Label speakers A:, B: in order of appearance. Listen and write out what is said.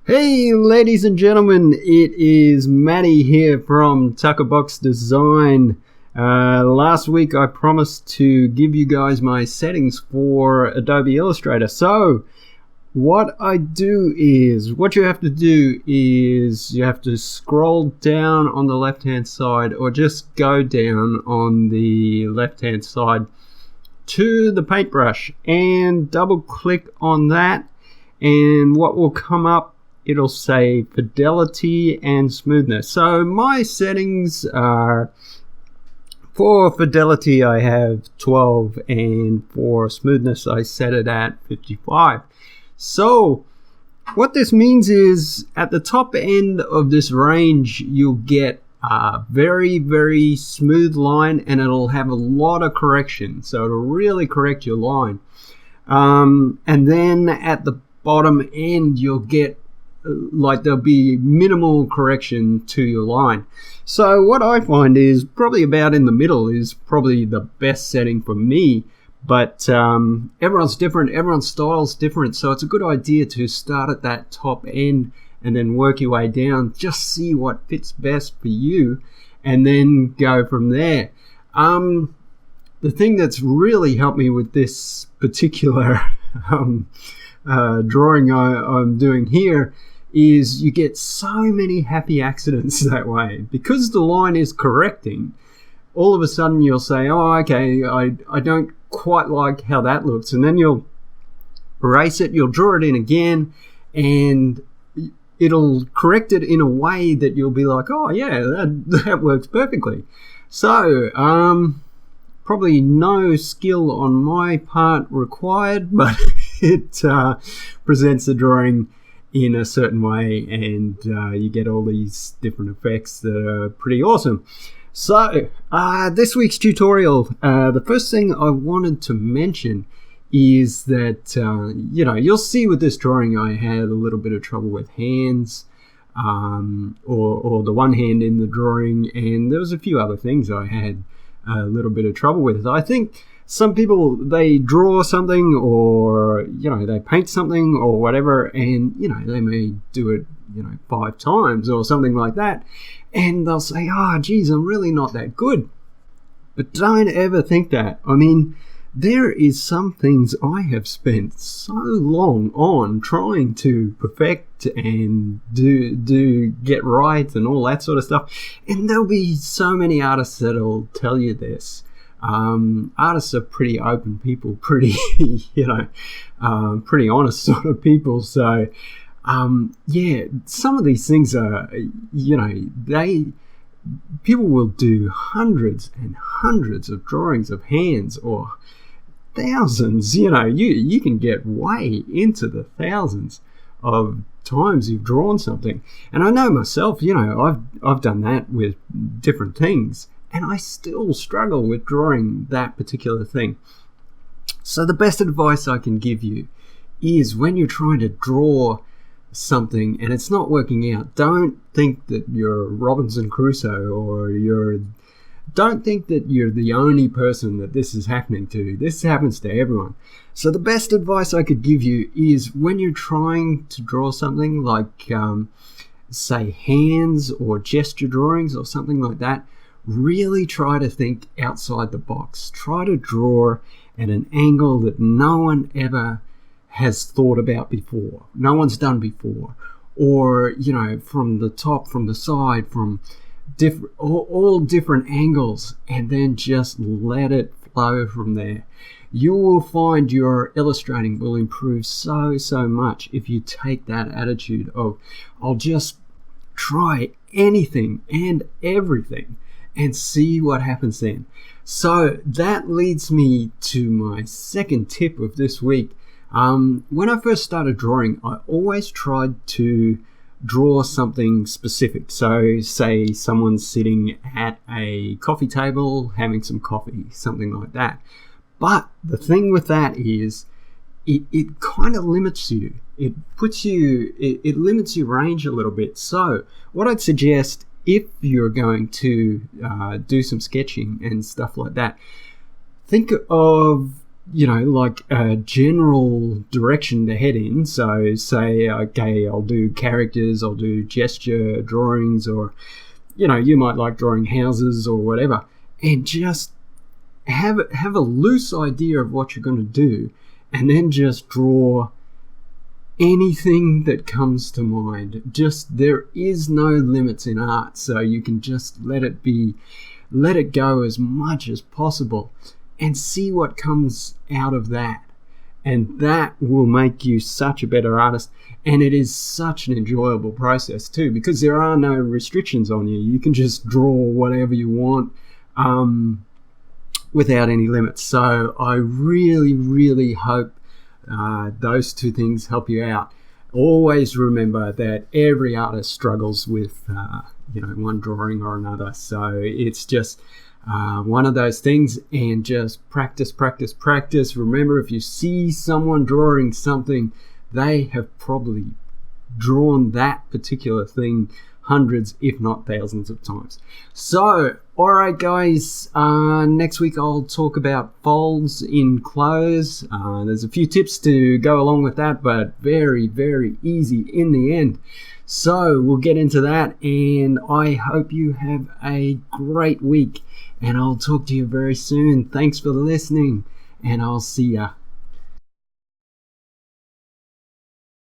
A: Hey, ladies and gentlemen, it is Matty here from Tuckerbox Design. Last week I promised to give you guys my settings for Adobe Illustrator. So, what you have to do is you have to scroll down on the left-hand side, or just go down on the left-hand side to the paintbrush and double-click on that, and what will come up, it'll say fidelity and smoothness. So my settings are, for fidelity I have 12, and for smoothness I set it at 55. So what this means is at the top end of this range you'll get a very, very smooth line, and it'll have a lot of correction. So it'll really correct your line. And then at the bottom end you'll get there'll be minimal correction to your line. So what I find is probably about in the middle is probably the best setting for me, but everyone's different, everyone's style's different, so it's a good idea to start at that top end and then work your way down. Just see what fits best for you and then go from there. The thing that's really helped me with this particular drawing I'm doing here is you get so many happy accidents that way. Because the line is correcting, all of a sudden you'll say, oh, okay, I don't quite like how that looks. And then you'll erase it, you'll draw it in again, and it'll correct it in a way that you'll be like, oh yeah, that works perfectly. So, probably no skill on my part required, but it presents the drawing in a certain way, and you get all these different effects that are pretty awesome. So this week's tutorial, the first thing I wanted to mention is that you'll see with this drawing I had a little bit of trouble with hands, or the one hand in the drawing, and there was a few other things I had a little bit of trouble with. I think some people, they draw something, or they paint something or whatever, and they may do it 5 times or something like that, and they'll say, oh geez, I'm really not that good. But don't ever think that. I mean, there is some things I have spent so long on trying to perfect and do get right and all that sort of stuff, and there'll be so many artists that'll tell you this. Artists are pretty open people, pretty pretty honest sort of people. So some of these things are, people will do hundreds and hundreds of drawings of hands, or thousands. You can get way into the thousands of times you've drawn something. And I know myself, I've done that with different things, and I still struggle with drawing that particular thing. So the best advice I can give you is, when you're trying to draw something and it's not working out, don't think that you're Robinson Crusoe, or don't think that you're the only person that this is happening to. This happens to everyone. So the best advice I could give you is, when you're trying to draw something like say hands or gesture drawings or something like that, really try to think outside the box. Try to draw at an angle that no one ever has thought about before, no one's done before, or from the top, from the side, from all different angles, and then just let it flow from there. You will find your illustrating will improve so much if you take that attitude of, I'll just try anything and everything and see what happens then. So that leads me to my second tip of this week. When I first started drawing, I always tried to draw something specific. So say someone's sitting at a coffee table having some coffee, something like that. But the thing with that is it kind of limits you. It limits your range a little bit. So what I'd suggest, if you're going to do some sketching and stuff like that, think of like a general direction to head in. So say, okay, I'll do characters, I'll do gesture drawings, or, you might like drawing houses or whatever, and just have a loose idea of what you're going to do, and then just draw anything that comes to mind. There is no limits in art, so you can just let it go as much as possible and see what comes out of that. And that will make you such a better artist. And it is such an enjoyable process too, because there are no restrictions on you. You can just draw whatever you want without any limits. So I really, really hope those two things help you out. Always remember that every artist struggles with one drawing or another, so it's just one of those things, and just practice. Remember, if you see someone drawing something, they have probably drawn that particular thing hundreds, if not thousands of times. So, alright guys, next week I'll talk about folds in clothes. There's a few tips to go along with that, but very, very easy in the end. So, we'll get into that, and I hope you have a great week, and I'll talk to you very soon. Thanks for listening, and I'll see ya.